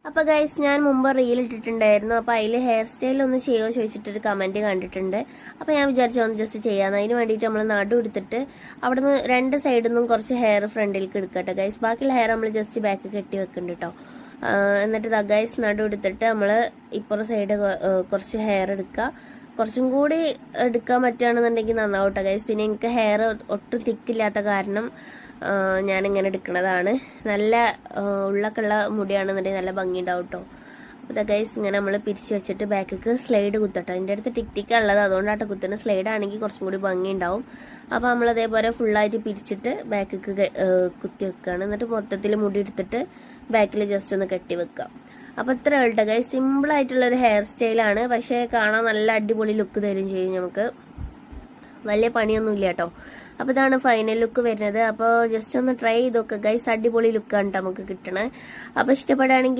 അപ്പോൾ ഗൈസ് ഞാൻ മുമ്പ് റീൽ ഇട്ടിട്ടുണ്ടായിരുന്നു. അപ്പോൾ അതിൽ ഹെയർ സ്റ്റൈൽ ഒന്ന് ചെയ്യുമോ ചോദിച്ചിട്ടൊരു കമൻറ്റ് കണ്ടിട്ടുണ്ട്. അപ്പോൾ ഞാൻ വിചാരിച്ചു ഒന്ന് ജസ്റ്റ് ചെയ്യാമെന്ന്. അതിന് വേണ്ടിയിട്ട് നമ്മൾ നടു എടുത്തിട്ട് അവിടെ നിന്ന് രണ്ട് സൈഡിൽ നിന്നും കുറച്ച് ഹെയർ ഫ്രണ്ടിലേക്ക് എടുക്കട്ടെ ഗൈസ്. ബാക്കിയുള്ള ഹെയർ നമ്മൾ ജസ്റ്റ് ബാക്ക് കെട്ടി വെക്കുന്നുണ്ട് കേട്ടോ. എന്നിട്ട് ഗൈസ് നടു എടുത്തിട്ട് നമ്മൾ ഇപ്പുറം സൈഡ് കുറച്ച് ഹെയർ എടുക്കുക. കുറച്ചും കൂടി എടുക്കാൻ പറ്റുകയാണെന്നുണ്ടെങ്കിൽ നന്നാവും കേട്ടോ ഗൈസ്. പിന്നെ എനിക്ക് ഹെയർ ഒട്ടും തിക്കില്ലാത്ത കാരണം ഞാനിങ്ങനെ എടുക്കുന്നതാണ്. നല്ല ഉള്ളൊക്കെയുള്ള മുടിയാണെന്നുണ്ടെങ്കിൽ നല്ല ഭംഗിയുണ്ടാവും കേട്ടോ. അപ്പോൾ ഗൈസ് ഇങ്ങനെ നമ്മൾ പിരിച്ച് വെച്ചിട്ട് ബാക്കിക്ക് സ്ലൈഡ് കുത്തട്ടോ. എൻ്റെ അടുത്ത് ടിക്റ്റിക്കാണ് ഉള്ളത്, അതുകൊണ്ടാട്ടോ കുത്തുന്നത്. സ്ലൈഡ് ആണെങ്കിൽ കുറച്ചും കൂടി ഭംഗിയുണ്ടാവും. അപ്പോൾ നമ്മൾ അതേപോലെ ഫുള്ളായിട്ട് പിരിച്ചിട്ട് ബാക്കിക്ക് കുത്തി വെക്കുകയാണ്. എന്നിട്ട് മൊത്തത്തിൽ മുടി എടുത്തിട്ട് ബാക്കിൽ ജസ്റ്റ് ഒന്ന് കെട്ടി വെക്കുക. അപ്പോൾ ഇത്ര കേട്ടോ ഗൈസ്, സിമ്പിളായിട്ടുള്ളൊരു ഹെയർ സ്റ്റൈലാണ്. പക്ഷേ കാണാൻ നല്ല അടിപൊളി ലുക്ക് തരും ചെയ്യും നമുക്ക്. വലിയ പണിയൊന്നുമില്ല കേട്ടോ. അപ്പോൾ ഇതാണ് ഫൈനൽ ലുക്ക് വരുന്നത്. അപ്പോൾ ജസ്റ്റ് ഒന്ന് ട്രൈ ചെയ്ത് നോക്കുക ഗൈസ്, അടിപൊളി ലുക്കാണ് നമുക്ക് കിട്ടണത്. അപ്പോൾ ഇഷ്ടപ്പെടുകയാണെങ്കിൽ